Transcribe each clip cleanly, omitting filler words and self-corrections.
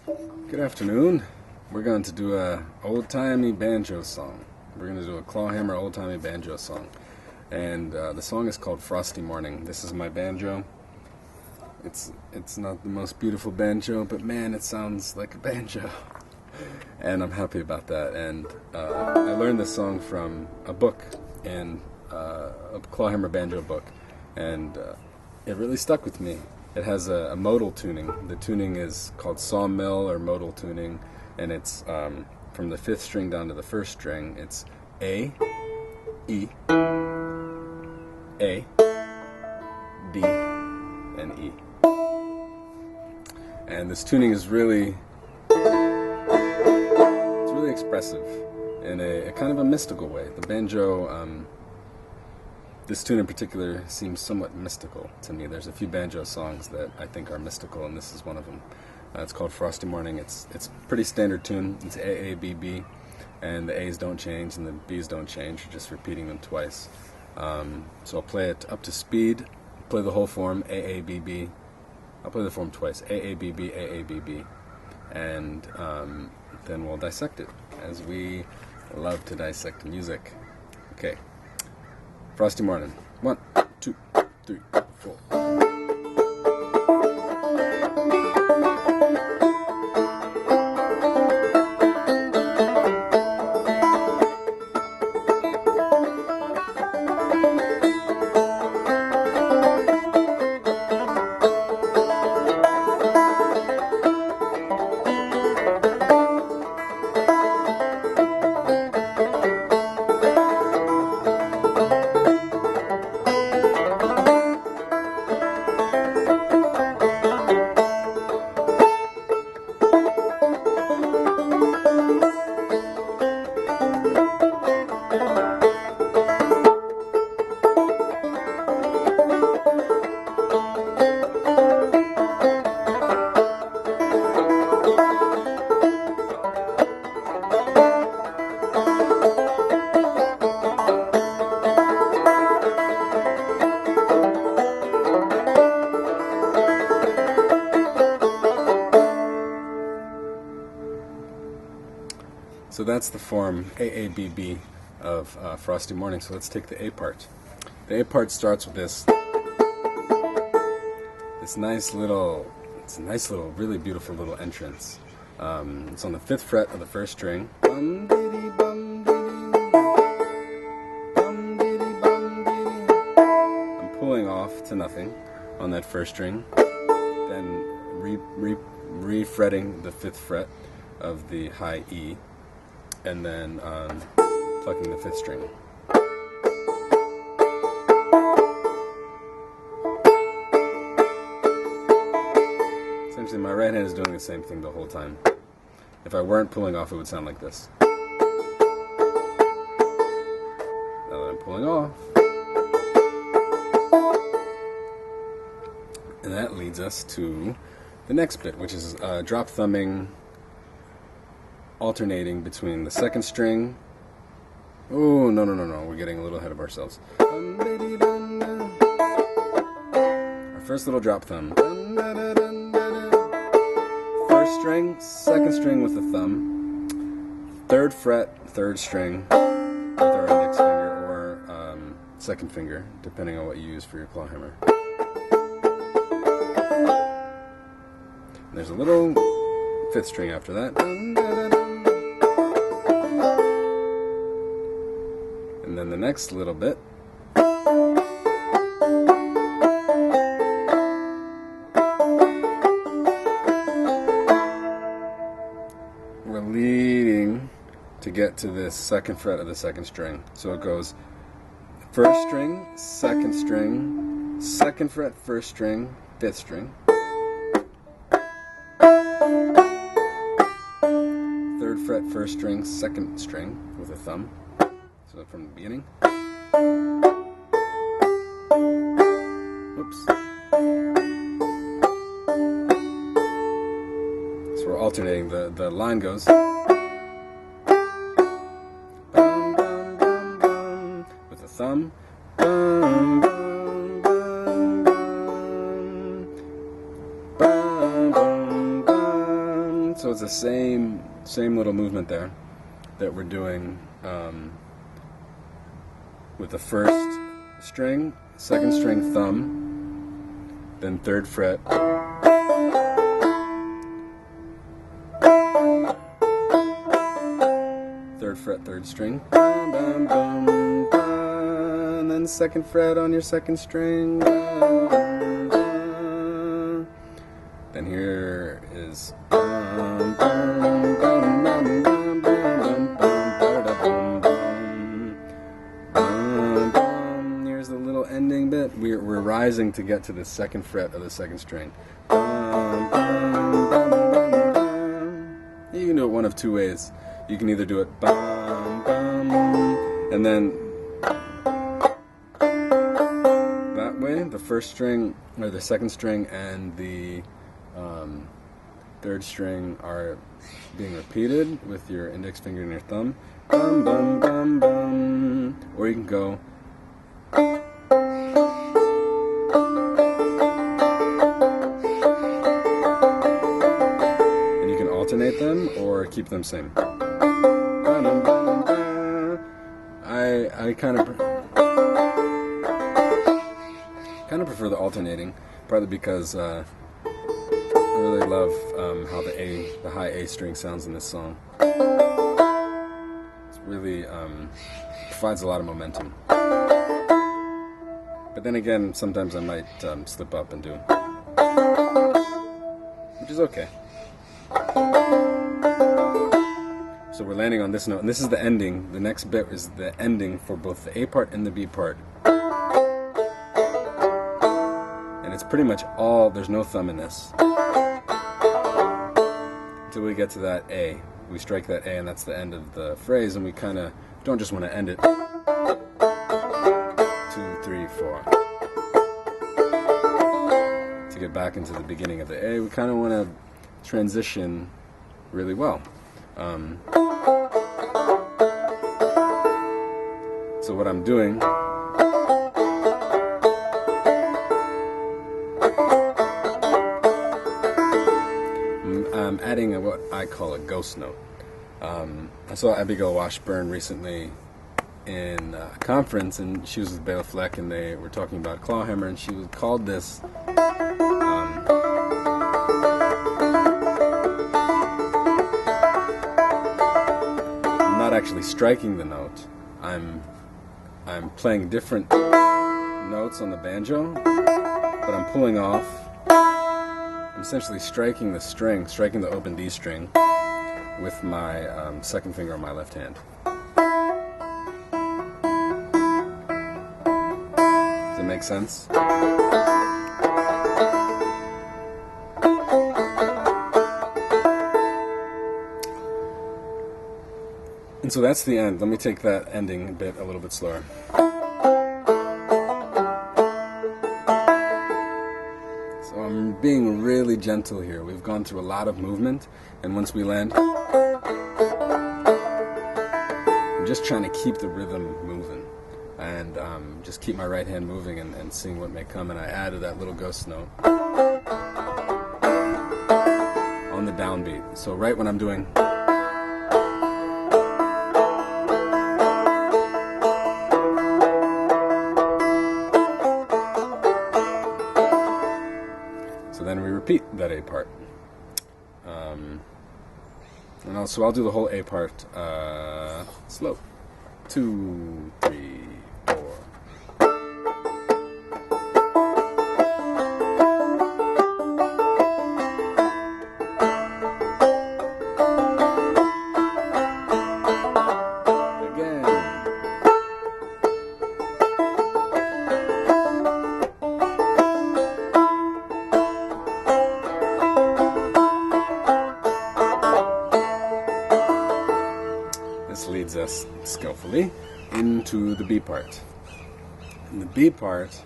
Good afternoon. We're going to do a old-timey banjo song. We're going to do a Clawhammer old-timey banjo song. And the song is called Frosty Morning. This is my banjo. It's not the most beautiful banjo, but man, it sounds like a banjo. And I'm happy about that. And I learned this song from a book, a Clawhammer banjo book. And it really stuck with me. It has a modal tuning. The tuning is called Sawmill or modal tuning, and it's from the 5th string down to the 1st string. It's A, E, A, B, and E. And this tuning is really, it's really expressive in a kind of a mystical way. The banjo, this tune in particular seems somewhat mystical to me. There's a few banjo songs that I think are mystical, and this is one of them. It's called Frosty Morning. It's a pretty standard tune. It's A, A, B, B, and the A's don't change and the B's don't change. You're just repeating them twice. So I'll play it up to speed, play the whole form, A, A, B, B. I'll play the form twice, A, A, B, B, A, A, B, B. And then we'll dissect it, as we love to dissect music. Okay. Frosty Morning. 1, 2, 3, 4. So that's the form AABB of Frosty Morning. So let's take the A part. The A part starts with this nice little, really beautiful little entrance. It's on the 5th fret of the 1st string. I'm pulling off to nothing on that 1st string, then re-fretting the 5th fret of the high E, and then plucking the 5th string. Essentially, my right hand is doing the same thing the whole time. If I weren't pulling off, it would sound like this. Now that I'm pulling off. And that leads us to the next bit, which is drop thumbing, alternating between the 2nd string. Oh, no, we're getting a little ahead of ourselves. Our first little drop thumb. 1st string, 2nd string with the thumb. 3rd fret, 3rd string with our index finger or 2nd finger, depending on what you use for your clawhammer. And there's a little 5th string after that. And then the next little bit. We're leading to get to this 2nd fret of the 2nd string. So it goes 1st string, 2nd string, 2nd fret, 1st string, 5th string. 3rd fret, 1st string, 2nd string with a thumb. So from the beginning. Oops. So we're alternating. The line goes. Bum, bum, bum, bum, with the thumb. Bum, bum, bum, bum. Bum, bum, bum, So it's the same little movement there that we're doing with the first string, second string, thumb, then third fret, third fret, third string, bum, bum, bum, bum, and then second fret on your second string, bum, bum, bum. Then here is bum, bum, bum, bum, bum, bum, bum, bum, bum, bum. Here's the little ending bit. We're rising to get to the second fret of the second string. Bum, bum, bum, bum, bum. You can do it one of two ways. You can either do it bum, bum, and then that way, the first string, or the second string, and the third string are being repeated with your index finger and your thumb. Bum, bum, bum, bum. Or you can go. And you can alternate them or keep them same. I kind of prefer the alternating, partly because I really love how the high A string sounds in this song. It's really provides a lot of momentum. But then again, sometimes I might slip up and do, which is okay. So we're landing on this note, and this is the ending. The next bit is the ending for both the A part and the B part. And it's pretty much all, there's no thumb in this. Until we get to that A. We strike that A, and that's the end of the phrase, and we kind of don't just want to end it. 2, 3, 4. To get back into the beginning of the A, we kind of want to transition really well. So what I'm doing, I'm adding what I call a ghost note. I saw Abigail Washburn recently in a conference, and she was with Bela Fleck, and they were talking about Clawhammer, and she called this I'm not actually striking the note. I'm playing different notes on the banjo, but I'm pulling off. I'm essentially striking the string, striking the open D string with my second finger on my left hand. Does it make sense? And so that's the end. Let me take that ending bit a little bit slower. So I'm being really gentle here. We've gone through a lot of movement, and once we land, I'm just trying to keep the rhythm moving, and just keep my right hand moving and seeing what may come. And I added that little ghost note on the downbeat. So right when I'm doing, then we repeat that A part. And so I'll do the whole A part slow. 2, 3, 4. This leads us skillfully into the B part. In the B part,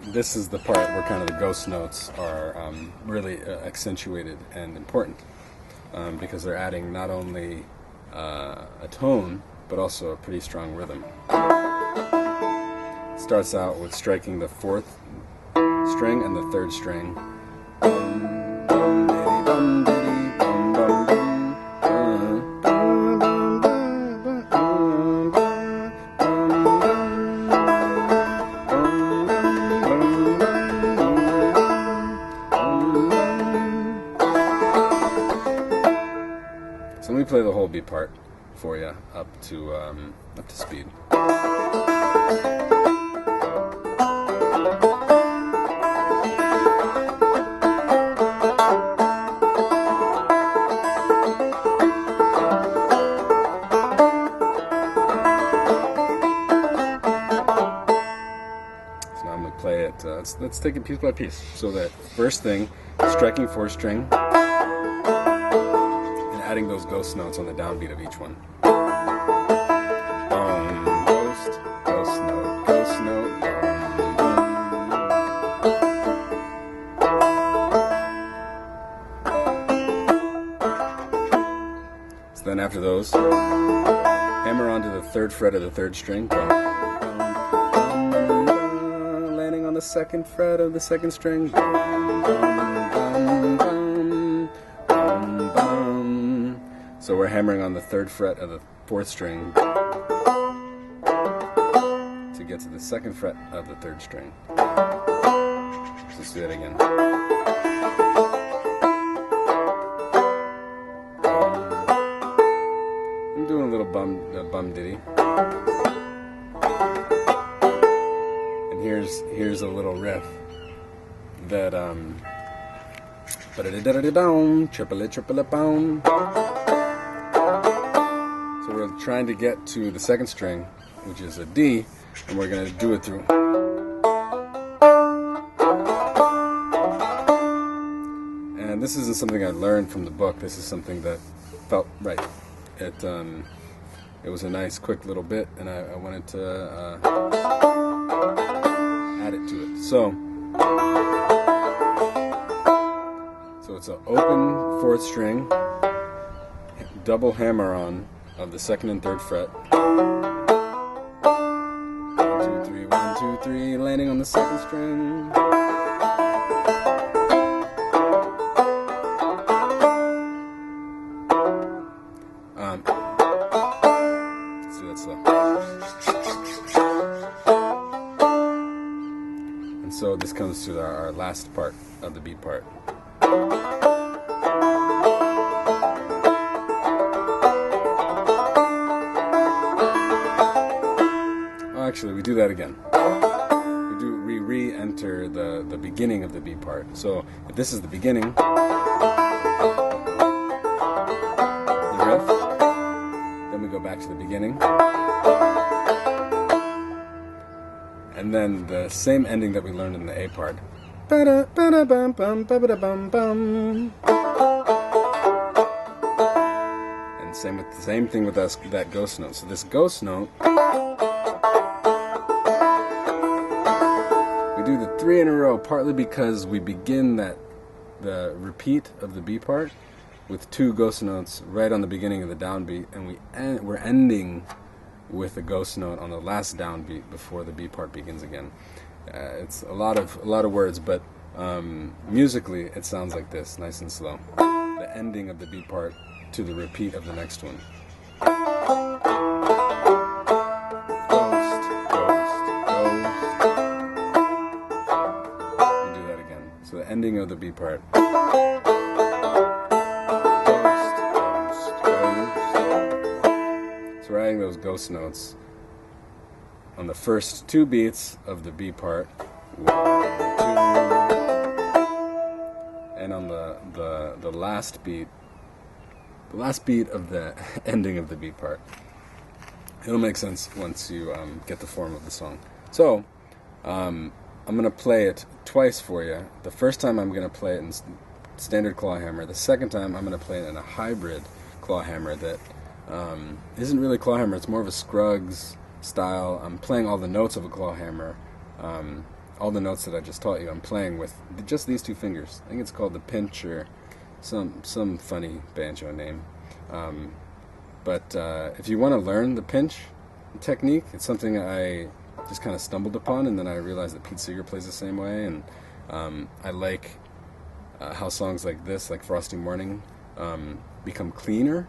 this is the part where kind of the ghost notes are really accentuated and important, because they're adding not only a tone, but also a pretty strong rhythm. It starts out with striking the 4th string and the 3rd string. play the whole B part for you up to speed. Play it. Let's take it piece by piece. So that first thing, striking 4th string and adding those ghost notes on the downbeat of each one. Ghost, ghost note, ghost note. So then after those, hammer onto the 3rd fret of the 3rd string. On the 2nd fret of the 2nd string. So we're hammering on the 3rd fret of the 4th string to get to the 2nd fret of the 3rd string. So let's do that again. I'm doing a little bum ditty. Here's a little riff that triple boom. So we're trying to get to the 2nd string, which is a D, and we're going to do it through. And this isn't something I learned from the book. This is something that felt right. It was a nice, quick little bit, and I wanted to add it to it. So it's an open 4th string, double hammer on of the 2nd and 3rd fret. 1, 2, 3, 1, 2, 3, landing on the 2nd string. Let's do that slow. And so this comes to our last part of the beat part. Actually, we do that again. We re-enter the beginning of the beat part. So if this is the beginning, the riff, then we go back to the beginning, and then the same ending that we learned in the A part. And same thing with that ghost note. So this ghost note, do the 3 in a row, partly because we begin the repeat of the B part with 2 ghost notes right on the beginning of the downbeat, and we're ending with a ghost note on the last downbeat before the B part begins again. It's a lot of words, but musically it sounds like this, nice and slow. The ending of the B part to the repeat of the next one. So the ending of the B part. Ghost, ghost, ghost. So we're adding those ghost notes on the first 2 beats of the B part. 1, 2. And on the last beat of the ending of the B part. It'll make sense once you get the form of the song. So, I'm going to play it twice for you. The first time I'm going to play it in standard clawhammer. The second time I'm going to play it in a hybrid clawhammer that isn't really clawhammer. It's more of a Scruggs style. I'm playing all the notes of a clawhammer. All the notes that I just taught you, I'm playing with just these 2 fingers. I think it's called the pinch or some funny banjo name. But if you want to learn the pinch technique, it's something I just kind of stumbled upon, and then I realized that Pete Seeger plays the same way, and I like how songs like this, like Frosty Morning, become cleaner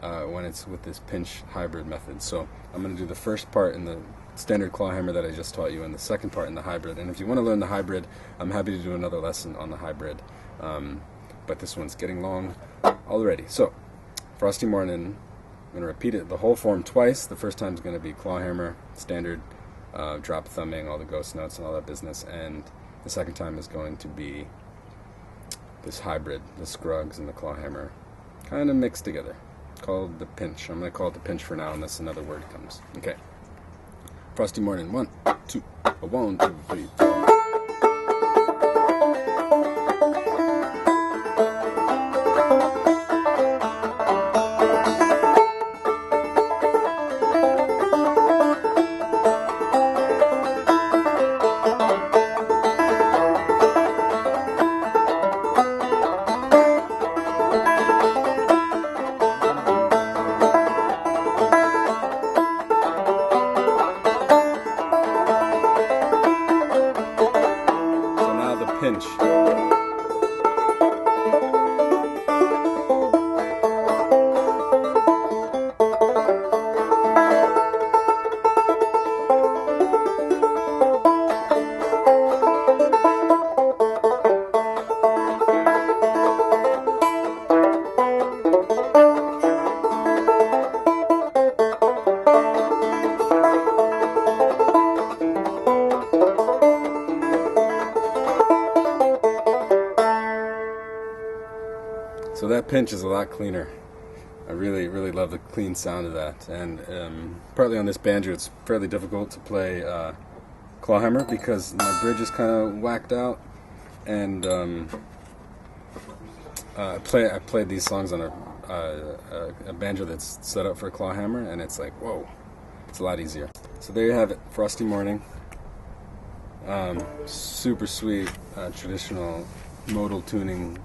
when it's with this pinch hybrid method. So I'm going to do the first part in the standard clawhammer that I just taught you, and the second part in the hybrid. And if you want to learn the hybrid, I'm happy to do another lesson on the hybrid, but this one's getting long already. So Frosty Morning. I'm going to repeat it, the whole form twice. The first time is going to be Clawhammer, standard, drop thumbing, all the ghost notes and all that business. And the second time is going to be this hybrid, the Scruggs and the Clawhammer, kind of mixed together, called the pinch. I'm going to call it the pinch for now unless another word comes. Okay. Frosty Morning, 1, 2, 1, 2, 3, 4. Pinch. So that pinch is a lot cleaner. I really, really love the clean sound of that. And partly on this banjo, it's fairly difficult to play Clawhammer because my bridge is kind of whacked out. And I played these songs on a banjo that's set up for Clawhammer, and it's like, whoa, it's a lot easier. So there you have it, Frosty Morning. Super sweet, traditional modal tuning.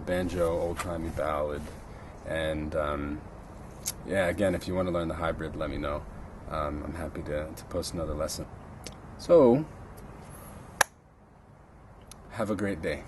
Banjo, old-timey ballad, and yeah, again, if you want to learn the hybrid, let me know. I'm happy to post another lesson. So, have a great day.